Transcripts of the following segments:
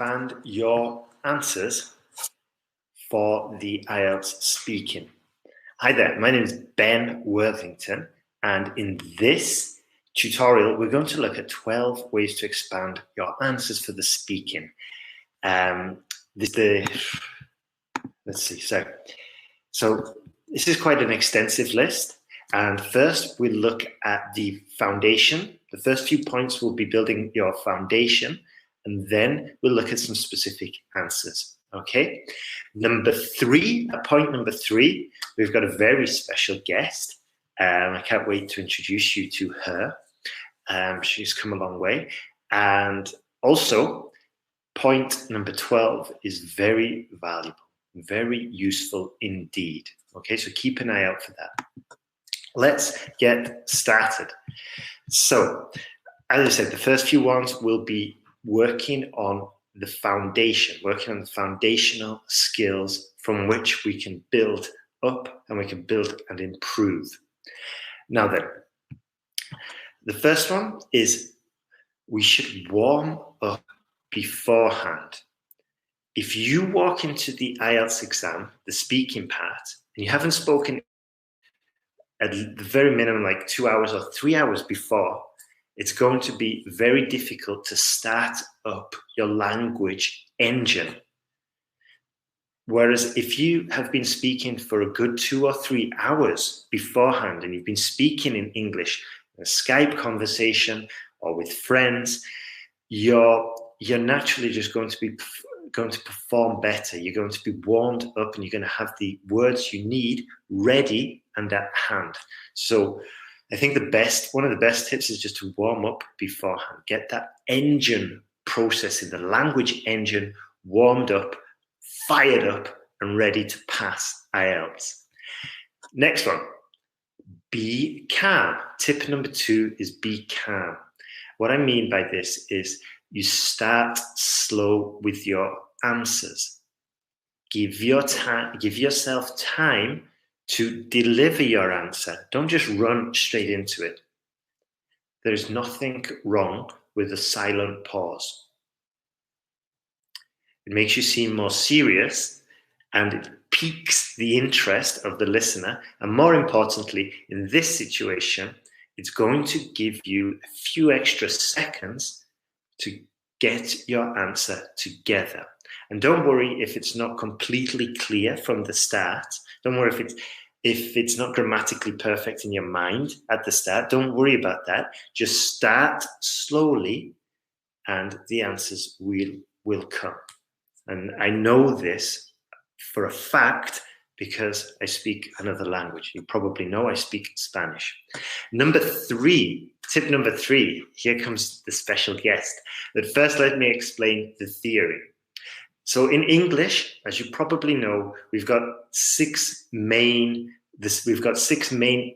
expand your answers for the IELTS speaking. Hi there, my name is Ben Worthington, and in this tutorial, we're going to look at 12 ways to expand your answers for the speaking. So this is quite an extensive list. And first, we'll look at the foundation. The first few points will be building your foundation, and then we'll look at some specific answers. Okay. Point number three, we've got a very special guest. I can't wait to introduce you to her. She's come a long way. And also, point number 12 is very valuable, very useful indeed. Okay, so keep an eye out for that. Let's get started. So, as I said, the first few ones will be working on the foundation, working on the foundational skills from which we can build up and we can build and improve. Now then, the first one is we should warm up beforehand. If you walk into the IELTS exam, the speaking part, and you haven't spoken at the very minimum like 2 hours or 3 hours before, it's going to be very difficult to start up your language engine. Whereas if you have been speaking for a good 2 or 3 hours beforehand and you've been speaking in English, in a Skype conversation or with friends, you're naturally just going to perform better. You're going to be warmed up and you're going to have the words you need ready and at hand. So I think one of the best tips is just to warm up beforehand. Get that engine processing, the language engine warmed up, fired up, and ready to pass IELTS. Next one, be calm. Tip number 2 is be calm. What I mean by this is you start slow with your answers. Give yourself time to deliver your answer. Don't just run straight into it. There's nothing wrong with a silent pause. It makes you seem more serious and it piques the interest of the listener. And more importantly, in this situation, it's going to give you a few extra seconds to get your answer together. And don't worry if it's not completely clear from the start. Don't worry if it's not grammatically perfect in your mind at the start. Don't worry about that. Just start slowly and the answers will come. And I know this for a fact because I speak another language. You probably know I speak Spanish. Tip number 3, here comes the special guest. But first, let me explain the theory. So in English, as you probably know, we've got 6 main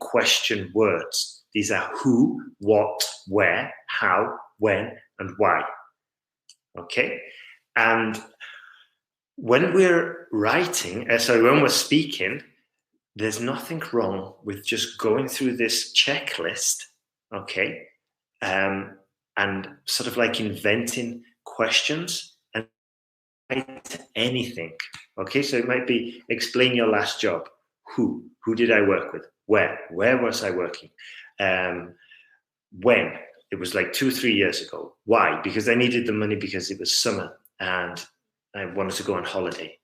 question words. These are who, what, where, how, when, and why. Okay? And when we're when we're speaking, there's nothing wrong with just going through this checklist, okay, and sort of like inventing questions and anything, okay? So it might be explain your last job. Who did I work with? Where was I working? When? It was like 2-3 years ago. Why? Because I needed the money because it was summer and I wanted to go on holiday.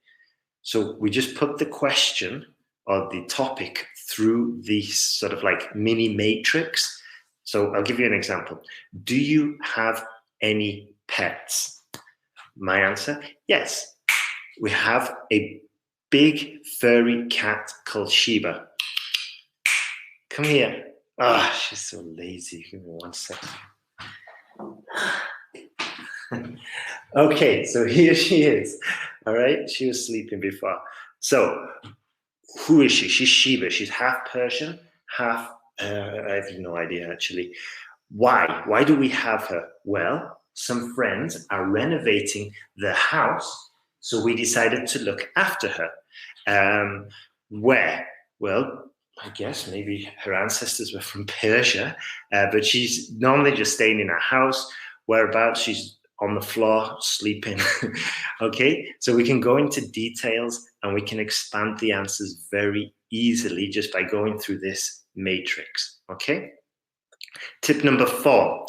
So we just put the question or the topic through this sort of like mini matrix. So I'll give you an example. Do you have any pets? My answer, yes. We have a big furry cat called Sheba. Come here. She's so lazy. Give me 1 second. Okay, so here she is. All right, she was sleeping before. So, who is she? She's Sheba. She's half Persian, half. I have no idea actually. Why? Why do we have her? Well, some friends are renovating the house, so we decided to look after her. Where? Well, I guess maybe her ancestors were from Persia, but she's normally just staying in her house. Whereabouts? She's on the floor, sleeping. Okay, so we can go into details and we can expand the answers very easily just by going through this matrix. Okay, tip number 4,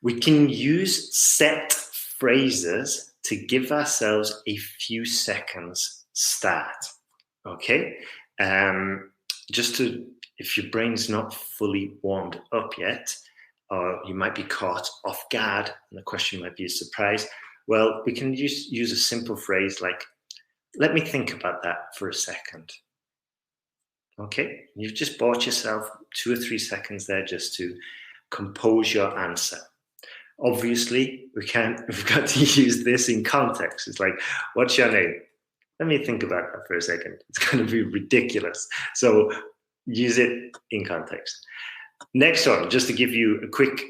we can use set phrases to give ourselves a few seconds start. Okay, just to, if your brain's not fully warmed up yet, or you might be caught off guard and the question might be a surprise, well, we can use a simple phrase like, let me think about that for a second. Okay, you've just bought yourself 2 or 3 seconds there just to compose your answer. Obviously, we've got to use this in context. It's like, what's your name? Let me think about that for a second. It's going to be ridiculous. So use it in context. Next one, just to give you a quick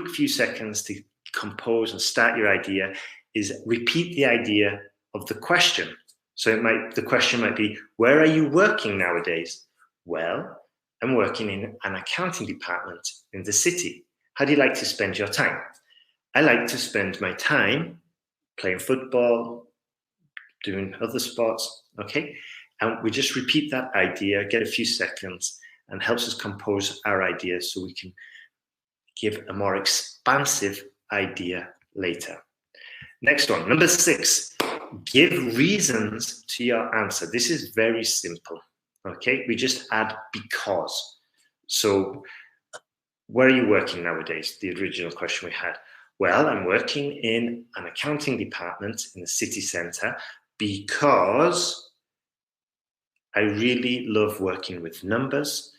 few seconds to compose and start your idea, is repeat the idea of the question. So the question might be, where are you working nowadays? Well, I'm working in an accounting department in the city. How do you like to spend your time? I like to spend my time playing football, doing other sports. Okay, and we just repeat that idea, get a few seconds, and helps us compose our ideas so we can give a more expansive idea later. Next one, number 6, give reasons to your answer. This is very simple. Okay, we just add because. So, where are you working nowadays? The original question we had. Well, I'm working in an accounting department in the city centre because I really love working with numbers.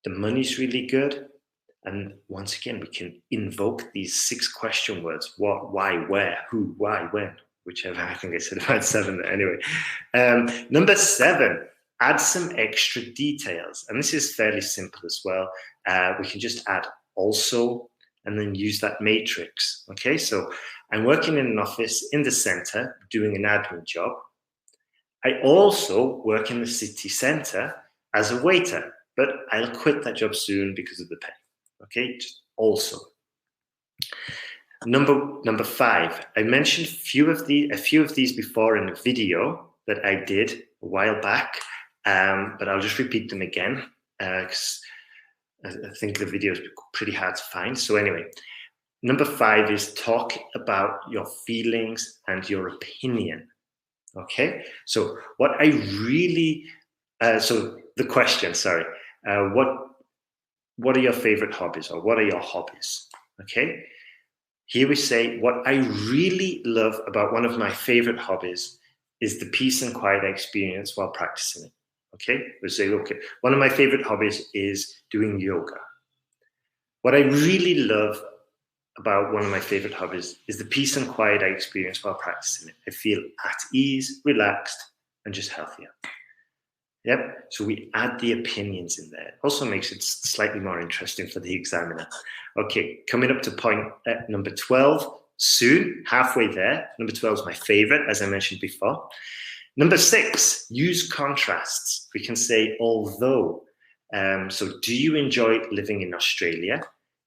The money's really good. And once again, we can invoke these 6 question words. What, why, where, who, why, when, whichever. I think I said about 7 anyway. Number 7, add some extra details. And this is fairly simple as well. We can just add also and then use that matrix. Okay, so I'm working in an office in the center doing an admin job. I also work in the city center as a waiter, but I'll quit that job soon because of the pay. Okay, just also. Number 5, I mentioned a few of these before in a video that I did a while back, but I'll just repeat them again because I think the video is pretty hard to find. So anyway, number 5 is talk about your feelings and your opinion. Okay, so what I really, so the question, sorry, what are your favorite hobbies, or what are your hobbies? Okay, here we say, what I really love about one of my favorite hobbies is the peace and quiet I experience while practicing it. Okay, we say, okay, one of my favorite hobbies is doing yoga. What I really love about one of my favorite hobbies is the peace and quiet I experience while practicing it. I feel at ease, relaxed, and just healthier. Yep, so we add the opinions in there. It also makes it slightly more interesting for the examiner. Okay, coming up to point number 12, soon, halfway there. Number 12 is my favorite, as I mentioned before. Number 6, use contrasts. We can say although. So do you enjoy living in Australia?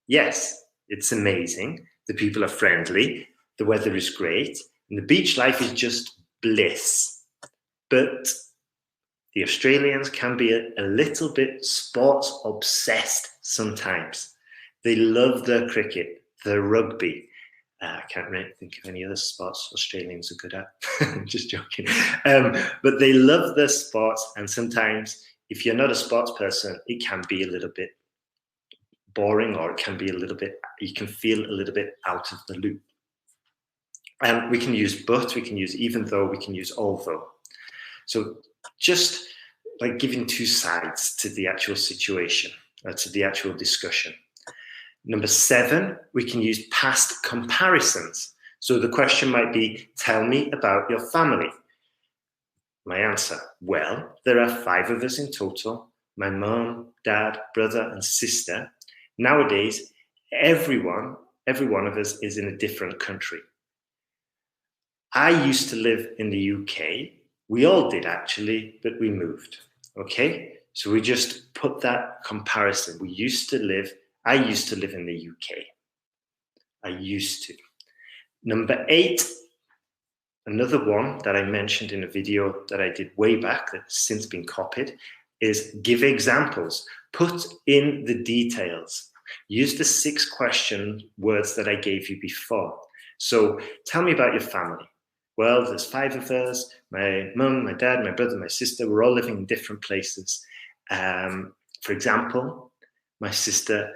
Yes, it's amazing. The people are friendly. The weather is great. And the beach life is just bliss. But the Australians can be a little bit sports obsessed sometimes. They love their cricket, their rugby. I can't really think of any other sports Australians are good at. Just joking. But they love their sports, and sometimes if you're not a sports person, it can be a little bit boring, or it can be a little bit, you can feel a little bit out of the loop. And we can use but, we can use even though, we can use although. So just like giving 2 sides to the actual situation, to the actual discussion. Number 7, we can use past comparisons. So the question might be, tell me about your family. My answer, well, there are 5 of us in total. My mom, dad, brother, and sister. Nowadays, every one of us is in a different country. I used to live in the UK. We all did actually, but we moved. Okay, so we just put that comparison. I used to live in the UK. I used to. Number 8, another one that I mentioned in a video that I did way back that's since been copied, is give examples. Put in the details. Use the 6 question words that I gave you before. So tell me about your family. Well, there's 5 of us, my mum, my dad, my brother, my sister. We're all living in different places. For example, my sister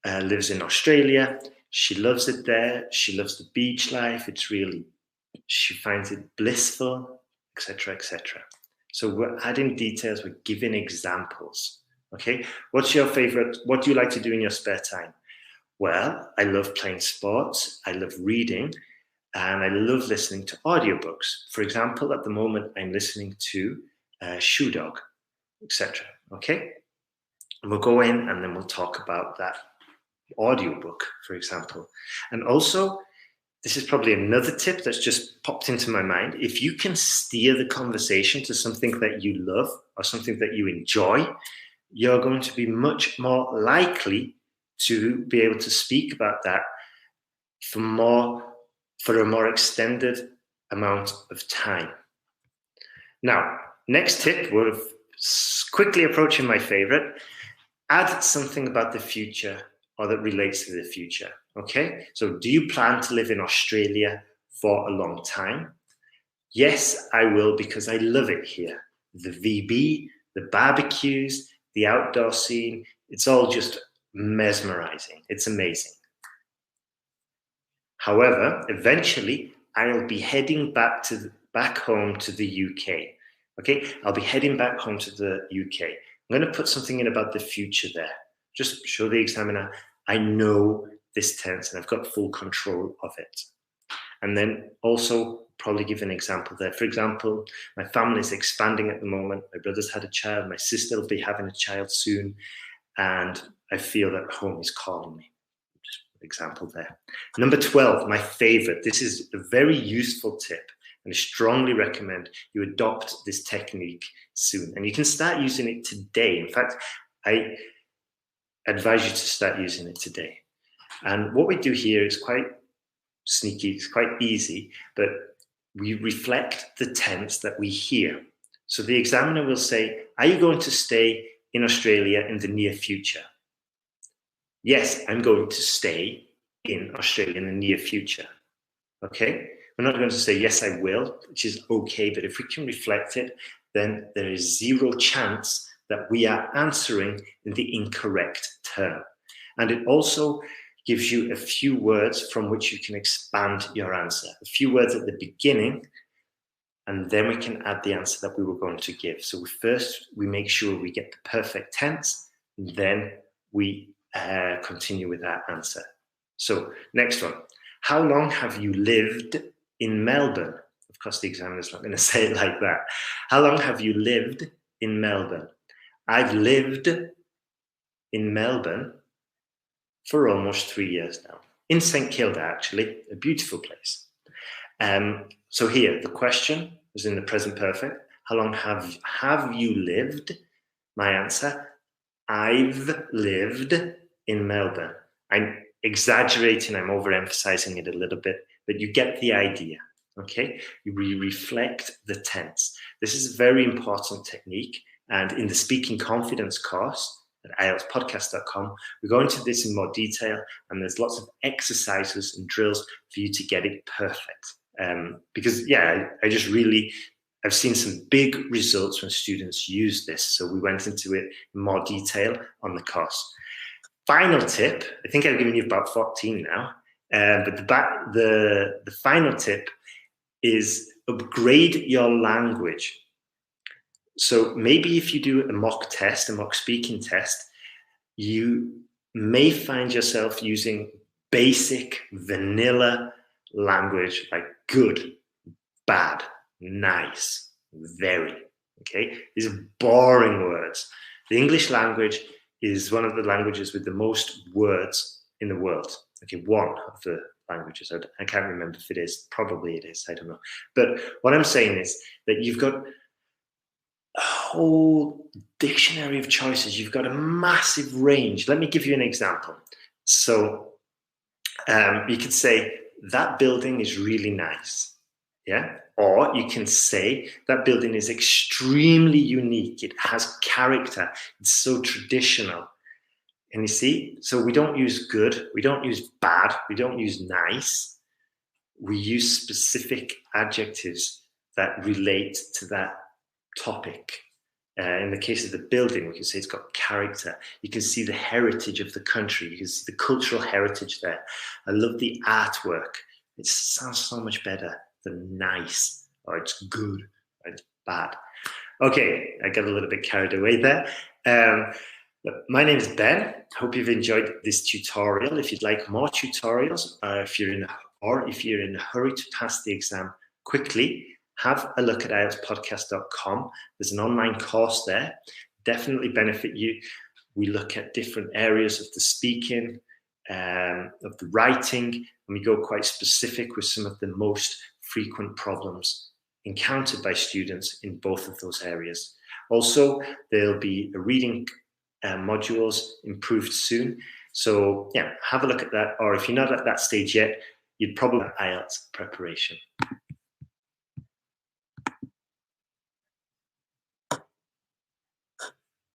lives in Australia. She loves it there. She loves the beach life. She finds it blissful, etc., etc. So we're adding details. We're giving examples. Okay. What's your favorite? What do you like to do in your spare time? Well, I love playing sports. I love reading. And I love listening to audiobooks. For example, at the moment, I'm listening to Shoe Dog, etc. Okay? And we'll go in and then we'll talk about that audiobook, for example. And also, this is probably another tip that's just popped into my mind. If you can steer the conversation to something that you love or something that you enjoy, you're going to be much more likely to be able to speak about that for a more extended amount of time. Now, next tip, we're quickly approaching my favorite. Add something about the future or that relates to the future, okay? So do you plan to live in Australia for a long time? Yes, I will, because I love it here. The VB, the barbecues, the outdoor scene, it's all just mesmerizing. It's amazing. However, eventually, I'll be heading back home to the UK. Okay, I'll be heading back home to the UK. I'm going to put something in about the future there. Just show the examiner I know this tense and I've got full control of it. And then also probably give an example there. For example, my family is expanding at the moment. My brother's had a child. My sister will be having a child soon. And I feel that home is calling me. Just an example there. Number 12, my favorite. This is a very useful tip. And I strongly recommend you adopt this technique soon. And you can start using it today. In fact, I advise you to start using it today. And what we do here is quite sneaky, it's quite easy, but we reflect the tense that we hear. So the examiner will say, are you going to stay in Australia in the near future? Yes, I'm going to stay in Australia in the near future. Okay? We're not going to say, yes, I will, which is okay, but if we can reflect it, then there is zero chance that we are answering in the incorrect term. And it also gives you a few words from which you can expand your answer. A few words at the beginning, and then we can add the answer that we were going to give. So first, we make sure we get the perfect tense, and then we continue with our answer. So next one. How long have you lived in Melbourne? Of course, the examiner's not going to say it like that. How long have you lived in Melbourne? I've lived in Melbourne for almost 3 years now. In St Kilda, actually, a beautiful place. So here, the question is in the present perfect. How long have you lived? My answer, I've lived in Melbourne. I'm exaggerating, I'm overemphasizing it a little bit, but you get the idea, okay? We reflect the tense. This is a very important technique, and in the Speaking Confidence course at IELTSPodcast.com, we go into this in more detail, and there's lots of exercises and drills for you to get it perfect. Because, yeah, I've seen some big results when students use this, so we went into it in more detail on the course. Final tip, I think I've given you about 14 now, but the final tip is upgrade your language. So maybe if you do a mock speaking test, you may find yourself using basic vanilla language like good, bad, nice, very, okay? These are boring words. The English language is one of the languages with the most words in the world. Okay, one of the languages. I can't remember if it is. Probably it is. I don't know. But what I'm saying is that you've got a whole dictionary of choices. You've got a massive range. Let me give you an example. So You could say, that building is really nice. Yeah. Or you can say, that building is extremely unique. It has character. It's so traditional. And you see, so we don't use good, we don't use bad, we don't use nice. We use specific adjectives that relate to that topic. In the case of the building, we can say it's got character. You can see the heritage of the country. You can see the cultural heritage there. I love the artwork. It sounds so much better than nice, or it's good, or it's bad. Okay, I got a little bit carried away there. My name is Ben. Hope you've enjoyed this tutorial. If you'd like more tutorials, if you're in a hurry to pass the exam quickly, have a look at IELTSPodcast.com. There's an online course there. Definitely benefit you. We look at different areas of the speaking, of the writing, and we go quite specific with some of the most frequent problems encountered by students in both of those areas. Also, there'll be a reading modules improved soon. So yeah, have a look at that. Or if you're not at that stage yet, you'd probably have IELTS preparation.